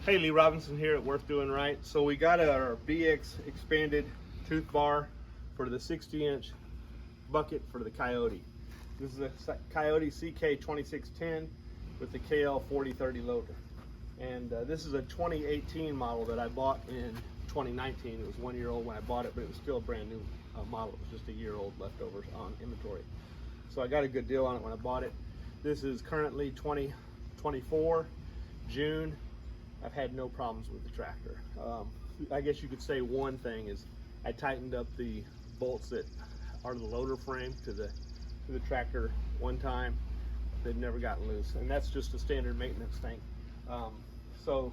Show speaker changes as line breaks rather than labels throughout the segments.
Hey, Lee Robinson here at Worth Doing Right. So we got our BX expanded tooth bar for the 60-inch bucket for the Coyote. This is a Coyote CK2610 with the KL 4030 loader. And this is a 2018 model that I bought in 2019. It was 1 year old when I bought it, but it was still a brand new model. It was just a year old leftovers on inventory. So I got a good deal on it when I bought it. This is currently 2024, June. I've had no problems with the tractor. I guess you could say one thing is I tightened up the bolts that are the loader frame to the tractor one time. They've never gotten loose, and that's just a standard maintenance thing. So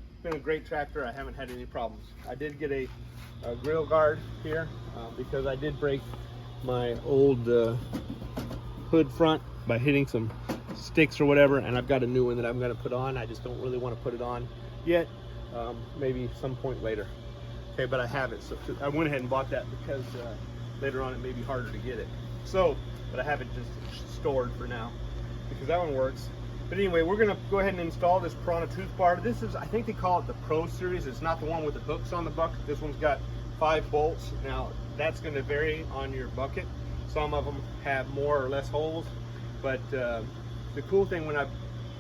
it's been a great tractor. I haven't had any problems. I did get a grill guard here because I did break my old hood front by hitting some sticks or whatever, and I've got a new one that I'm going to put on. I just don't really want to put it on yet, maybe some point later. Okay, but I have it, so I went ahead and bought that because later on it may be harder to get it. So, but I have it just stored for now because that one works. But anyway, we're going to go ahead and install this Piranha tooth bar. This is, I think they call it the Pro Series. It's not the one with the hooks on the bucket. This one's got 5 bolts. Now, that's going to vary on your bucket. Some of them have more or less holes, but the cool thing, when I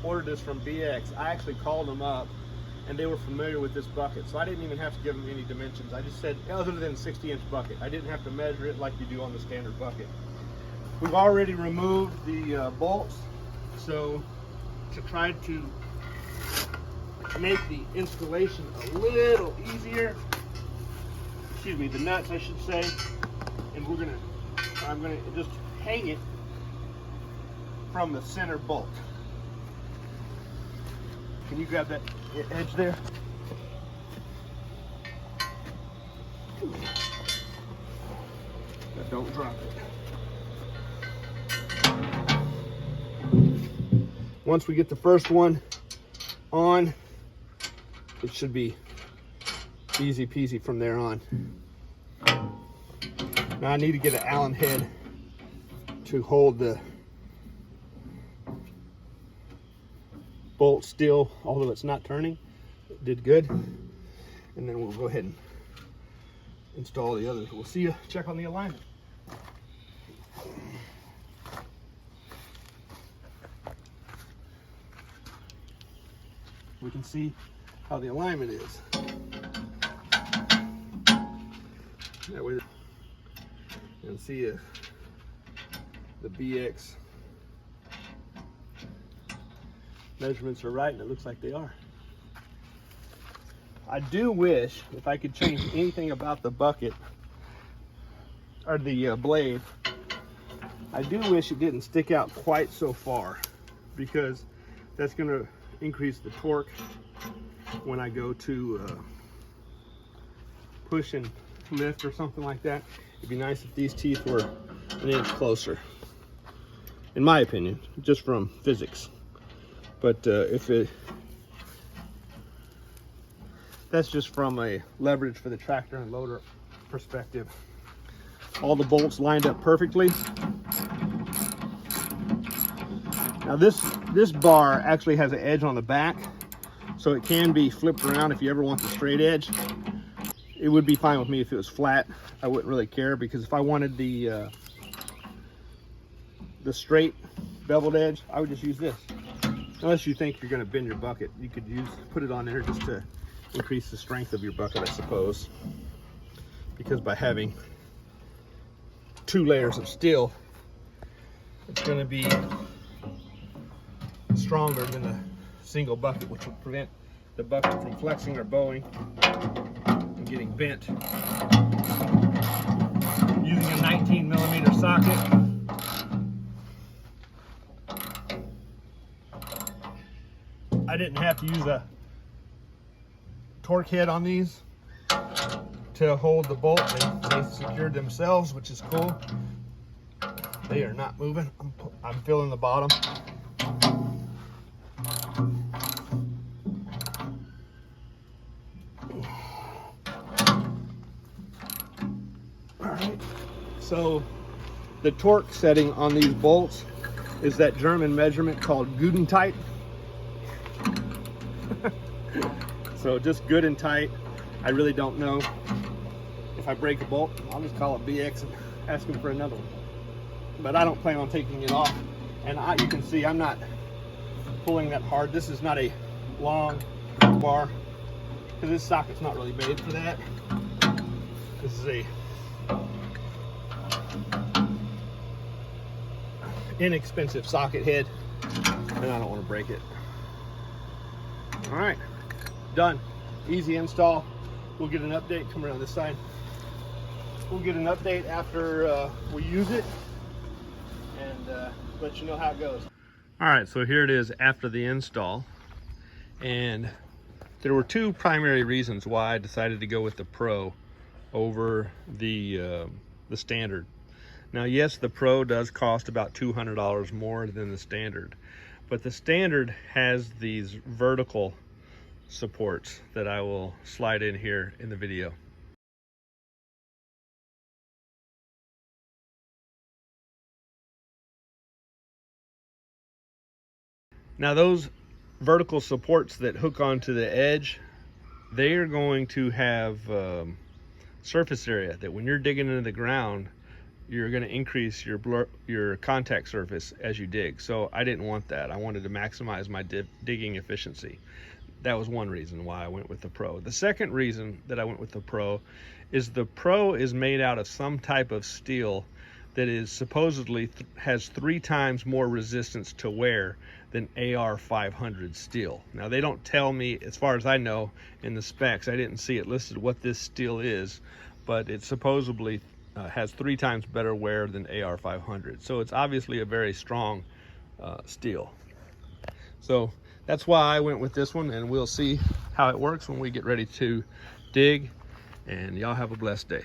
ordered this from BX, I actually called them up and they were familiar with this bucket, so I didn't even have to give them any dimensions. I just said, other than 60-inch bucket, I didn't have to measure it like you do on the standard bucket. We've already removed the bolts, so to try to make the installation a little easier, excuse me, the nuts I should say, and I'm gonna just hang it from the center bolt. Can you grab that edge there? Now don't drop it. Once we get the first one on, it should be easy peasy from there on. Now I need to get an Allen head to hold the bolt still, although it's not turning. It did good. And then we'll go ahead and install the others. We'll see you check on the alignment. We can see how the alignment is. That way you can see if the BX measurements are right, and it looks like they are. I do wish, if I could change anything about the bucket or the blade, I do wish it didn't stick out quite so far, because that's going to increase the torque when I go to push and lift or something like that. It'd be nice if these teeth were an inch closer, in my opinion, just from physics. But that's just from a leverage for the tractor and loader perspective. All the bolts lined up perfectly. Now this bar actually has an edge on the back, so it can be flipped around if you ever want the straight edge. It would be fine with me if it was flat. I wouldn't really care, because if I wanted the straight beveled edge, I would just use this. Unless you think you're going to bend your bucket, you could put it on there just to increase the strength of your bucket, I suppose. Because by having 2 layers of steel, it's going to be stronger than a single bucket, which would prevent the bucket from flexing or bowing and getting bent. Using a 19mm socket, I didn't have to use a torque head on these to hold the bolt. They secured themselves, which is cool. They are not moving. I'm feeling the bottom. All right. So the torque setting on these bolts is that German measurement called Gudentight. So just good and tight. I really don't know if I break a bolt. I'll just call it BX and ask them for another one. But I don't plan on taking it off. And you can see I'm not pulling that hard. This is not a long bar because this socket's not really made for that. This is a inexpensive socket head, and I don't want to break it. All right, done. Easy install. We'll get an update. Come around this side. We'll get an update after we use it and let you know how it goes. All right, so here it is after the install, and there were two primary reasons why I decided to go with the Pro over the standard. Now, yes, the Pro does cost about $200 more than the standard, but the standard has these vertical supports that I will slide in here in the video. Now, those vertical supports that hook onto the edge, they are going to have surface area that when you're digging into the ground, you're going to increase your contact surface as you dig. So I didn't want that. I wanted to maximize my digging efficiency. That was one reason why I went with the Pro. The second reason that I went with the Pro is the Pro is made out of some type of steel that is supposedly has 3 times more resistance to wear than AR 500 steel. Now, they don't tell me, as far as I know, in the specs. I didn't see it listed what this steel is, but it supposedly has 3 times better wear than AR 500. So it's obviously a very strong steel. So that's why I went with this one, and we'll see how it works when we get ready to dig. And y'all have a blessed day.